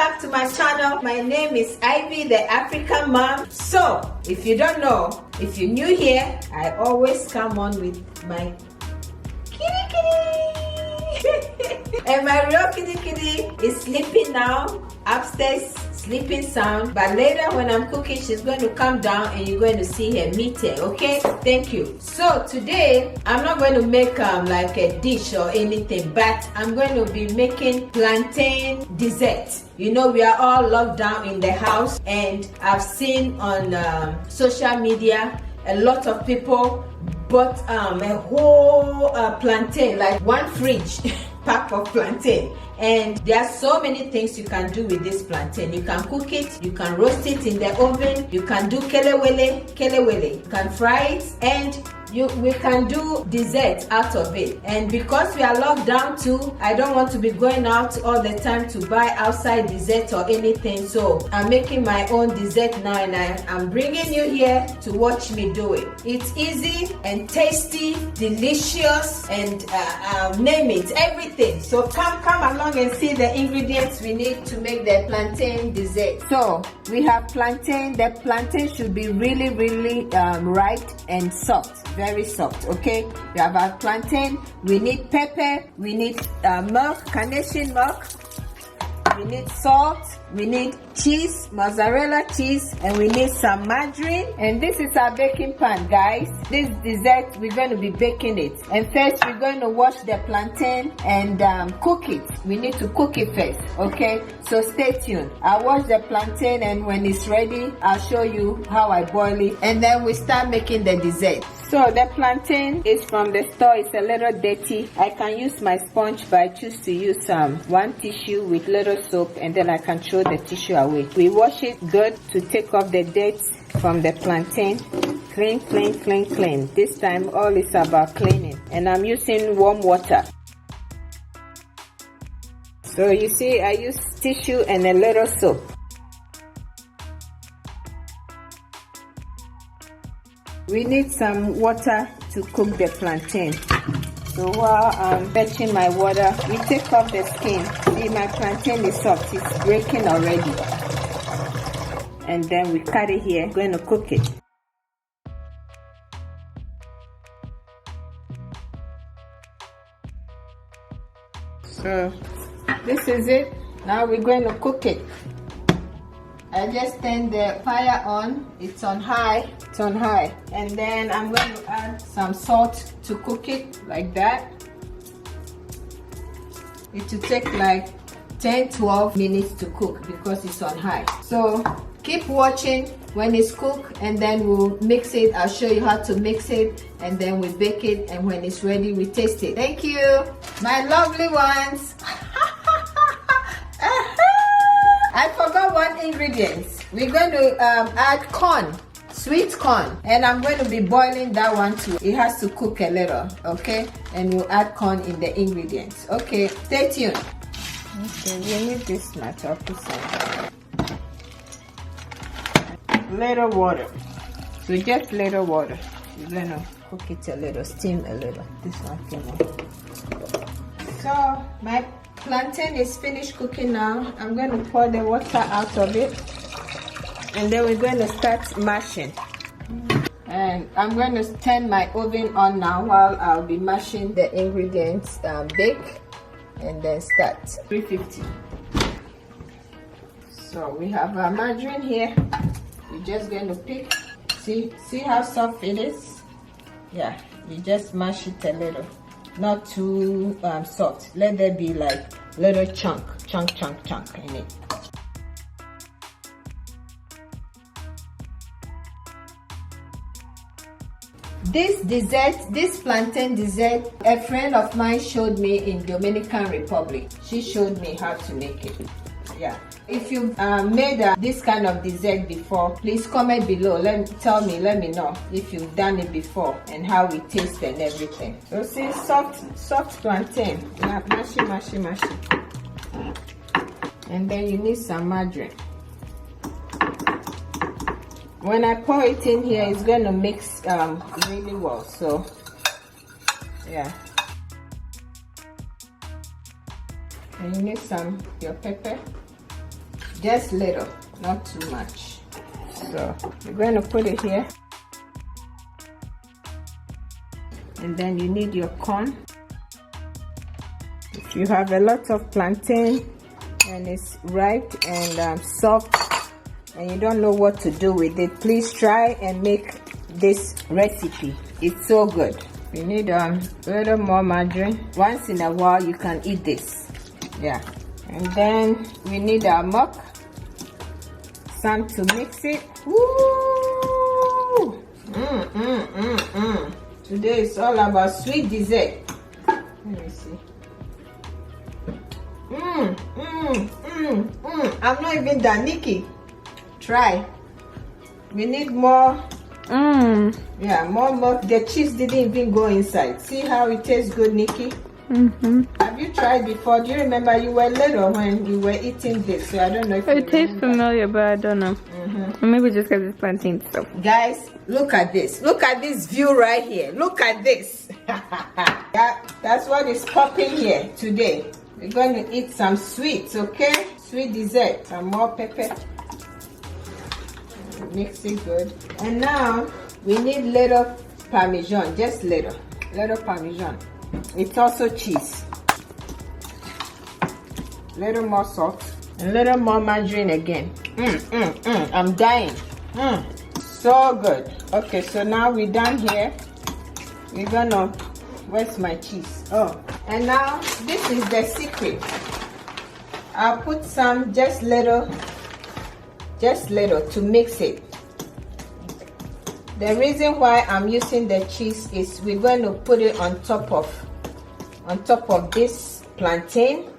back to my channel. My name is Ivy the African Mom. So if you don't know, if you're new here, I always come on with my kitty. And my real kitty is sleeping now upstairs, sleeping sound, but later when I'm cooking, she's going to come down and you're going to see her meeting. Okay, thank you. So today I'm not going to make like a dish or anything, but I'm going to be making plantain dessert. You know, we are all locked down in the house, and I've seen on social media a lot of people bought a whole plantain, like one fridge pack of plantain. And there are so many things you can do with this plantain. You can cook it, you can roast it in the oven, you can do kelewele, you can fry it, and we can do dessert out of it. And because we are locked down too, I don't want to be going out all the time to buy outside dessert or anything, so I'm making my own dessert now, and I'm bringing you here to watch me do it. It's easy and tasty, delicious, and name it, everything. So come along and see the ingredients we need to make the plantain dessert. So we have plantain. The plantain should be really ripe and soft, very soft. Okay, we have our plantain. We need pepper, we need milk, carnation milk, we need salt, we need cheese, mozzarella cheese, and we need some margarine. And this is our baking pan, guys. This dessert, we're going to be baking it. And first we're going to wash the plantain and cook it. We need to cook it first, okay? So stay tuned. I'll wash the plantain, and when it's ready, I'll show you how I boil it, and then we start making the dessert. So the plantain is from the store. It's a little dirty. I can use my sponge, but I choose to use one tissue with little soap, and then I can throw the tissue away. We wash it good to take off the dirt from the plantain. Clean. This time all is about cleaning, and I'm using warm water. So you see, I use tissue and a little soap. We need some water to cook the plantain. So while I'm fetching my water, we take off the skin. See, my plantain is soft, it's breaking already. And then we cut it here. We're going to cook it. So this is it. Now we're going to cook it. I just turned the fire on. It's on high. And then I'm going to add some salt to cook it like that. It will take like 10-12 minutes to cook because it's on high. So keep watching when it's cooked, and then we'll mix it. I'll show you how to mix it, and then we bake it, and when it's ready we taste it. Thank you, my lovely ones. I forgot one ingredient. We're going to add corn, sweet corn, and I'm going to be boiling that one too. It has to cook a little, okay? And we'll add corn in the ingredients. Okay, stay tuned. Okay, we need this much. I'll put some little water. So just little water. We're going to cook it a little, steam a little. This one came off. So my plantain is finished cooking now. I'm going to pour the water out of it, and then we're going to start mashing. And I'm going to turn my oven on now while I'll be mashing the ingredients. Bake and then start. 350. So we have our margarine here. We're just going to pick. See how soft it is? Yeah, you just mash it a little. Not too soft. Let there be like little chunk in it. This dessert, this plantain dessert, a friend of mine showed me in Dominican Republic. She showed me how to make it. Yeah. If you've made this kind of dessert before, please comment below. Let me know if you've done it before and how it tastes and everything. So see, soft plantain. Mash it. And then you need some margarine. When I pour it in here, it's going to mix really well. So yeah. And you need your pepper. Just little, not too much. So you're going to put it here. And then you need your corn. If you have a lot of plantain and it's ripe and soft and you don't know what to do with it, please try and make this recipe. It's so good. You need a little more margarine. Once in a while you can eat this. Yeah. And then we need our milk, some to mix it. Woo! Today is all about sweet dessert. Let me see. I'm not even done, Nikki. Try. We need more. Yeah, more milk. The cheese didn't even go inside. See how it tastes good, Nikki? Have you tried before? Do you remember you were little when you were eating this? So I don't know if it tastes familiar, but I don't know. Or maybe just because it's plantain stuff. Guys, look at this. Look at this view right here. Look at this. That's what is popping here today. We're going to eat some sweets, okay? Sweet dessert. Some more pepper. Mix it good. And now we need little parmesan. Just little. Little parmesan. It's also cheese. Little more salt. A little more margarine again. I'm dying. So good. Okay, so now we're done here. We're gonna... Where's my cheese? Oh, and now this is the secret. I'll put some just little to mix it. The reason why I'm using the cheese is we're going to put it on top of this plantain.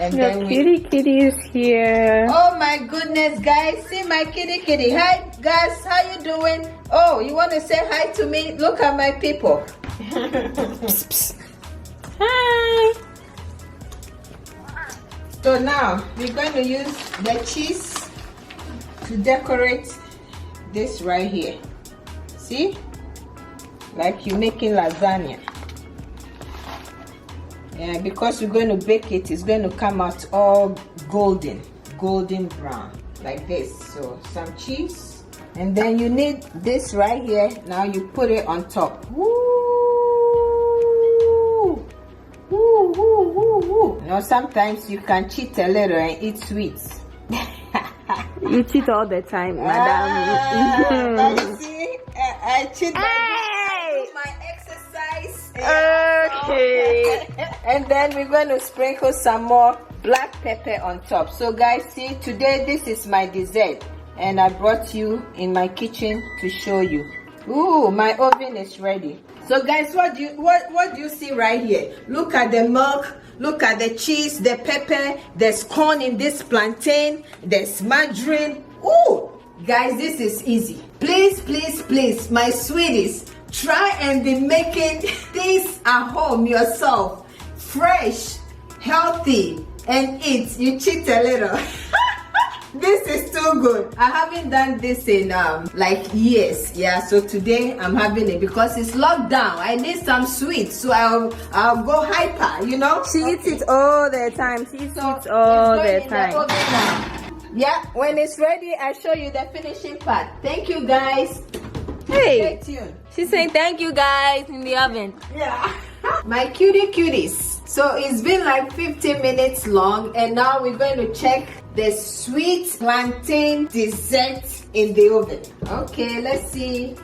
And then kitty is here. Oh my goodness, guys, see my kitty. Hi guys, how you doing? Oh, you want to say hi to me? Look at my people. Psst, psst. Hi. So now we're going to use the cheese to decorate this right here. See, like you're making lasagna. Yeah, because we're going to bake it, it's going to come out all golden brown like this. So some cheese, and then you need this right here. Now you put it on top. Woo! Woo, woo, woo, woo. You know, sometimes you can cheat a little and eat sweets. You cheat all the time, madam. You see, I cheat by my exercise. Okay. And then we're going to sprinkle some more black pepper on top. So guys, see, today this is my dessert, and I brought you in my kitchen to show you. Ooh, my oven is ready. So guys, what do you see right here? Look at the milk, look at the cheese, the pepper, there's corn in this plantain, there's margarine. Ooh, guys, this is easy. Please, my sweeties, try and be making things at home yourself. Fresh, healthy, and eat. You cheat a little. This is too good. I haven't done this in like years. Yeah, so today I'm having it because it's lockdown. I need some sweets, so I'll go hyper, you know. She eats it all the time. She eats it all the time. Yeah, when it's ready, I'll show you the finishing part. Thank you guys. Hey, stay tuned. She's saying thank you guys in the oven. Yeah. My cuties. So it's been like 15 minutes long, and now we're going to check the sweet plantain dessert in the oven. Okay, let's see.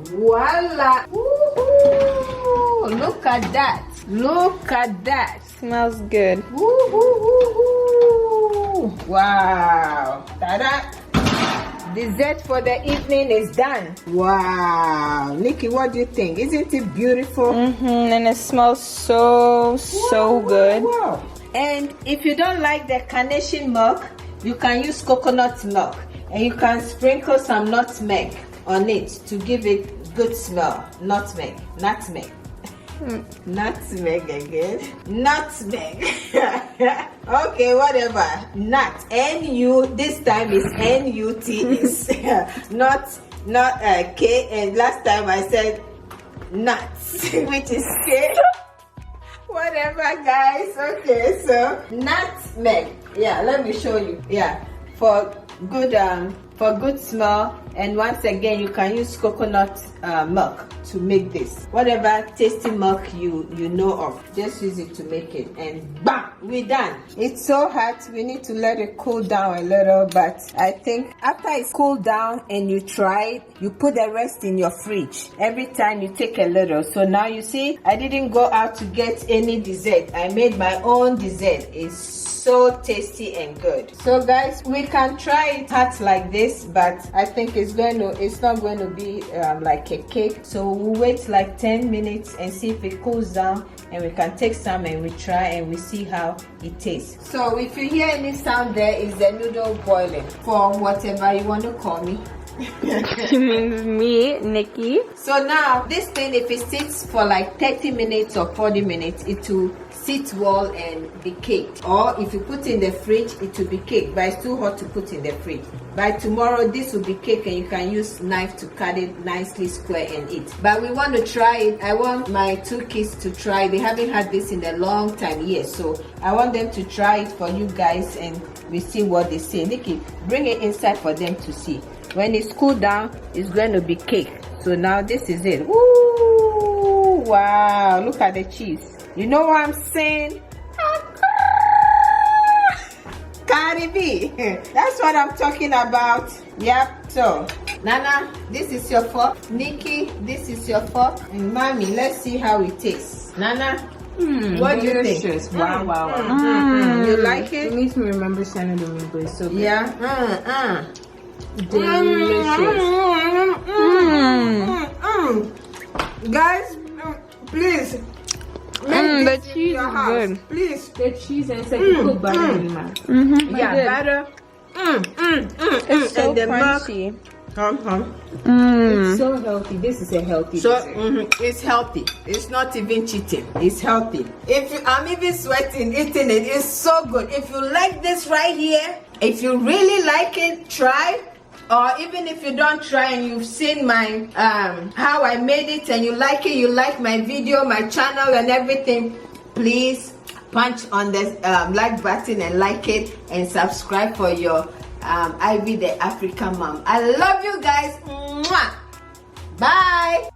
Voila. Woohoo! Look at that. Look at that. Smells good. Woohoo! Wow. Ta-da! Dessert for the evening is done. Wow. Nikki, what do you think? Isn't it beautiful? And it smells so good. Wow. And if you don't like the carnation milk, you can use coconut milk, and you can sprinkle some nutmeg on it to give it good smell. Nutmeg. Nutmeg again. Nutmeg. Okay, whatever. Nut. N-U. This time is N-U-T. Is not K. And last time I said nuts, which is K. Whatever, guys. Okay, so nutmeg. Yeah, let me show you. Yeah, for good smell. And once again, you can use coconut milk to make this. Whatever tasty milk you know of, just use it to make it. And bam, we're done. It's so hot, we need to let it cool down a little. But I think after it's cooled down and you try it, you put the rest in your fridge. Every time you take a little. So now you see, I didn't go out to get any dessert. I made my own dessert. It's so tasty and good. So guys, we can try it hot like this, but I think it's not going to be like a cake. So we'll wait like 10 minutes and see if it cools down, and we can take some and we try and we see how it tastes. So if you hear any sound, there is the noodle boiling, for whatever you want to call me. She means me, Nikki. So now this thing, if it sits for like 30 minutes or 40 minutes, it will sit well and be caked. Or if you put in the fridge, it will be caked, but it's too hot to put in the fridge. By tomorrow, this will be cake and you can use knife to cut it nicely square and eat. But we want to try it. I want my 2 kids to try. They haven't had this in a long time yet, so I want them to try it for you guys and we see what they say. Nikki, bring it inside for them to see. When it's cooled down, it's going to be cake. So now this is it. Ooh, wow, look at the cheese. You know what I'm saying? Cardi B. That's what I'm talking about. Yep. So, Nana, this is your fork. Nikki, this is your fork. And Mommy, let's see how it tastes. Nana, what do you think? Wow, wow, wow. You like it? It makes me remember Shannon Domingo. It's so good. Yeah. Delicious. Guys, please. The cheese is good. Please. The cheese and cooked butter. Yeah, butter. It's so and the crunchy. milk. It's so healthy. This is a healthy dessert. It's healthy. It's not even cheating. It's healthy. I'm even sweating eating it. It's so good. If you like this right here, if you really like it, try. Or even if you don't try and you've seen my how I made it and you like it, you like my video, my channel and everything, please punch on the like button and like it and subscribe for your Ivy the African Mom. I love you guys. Mwah. Bye.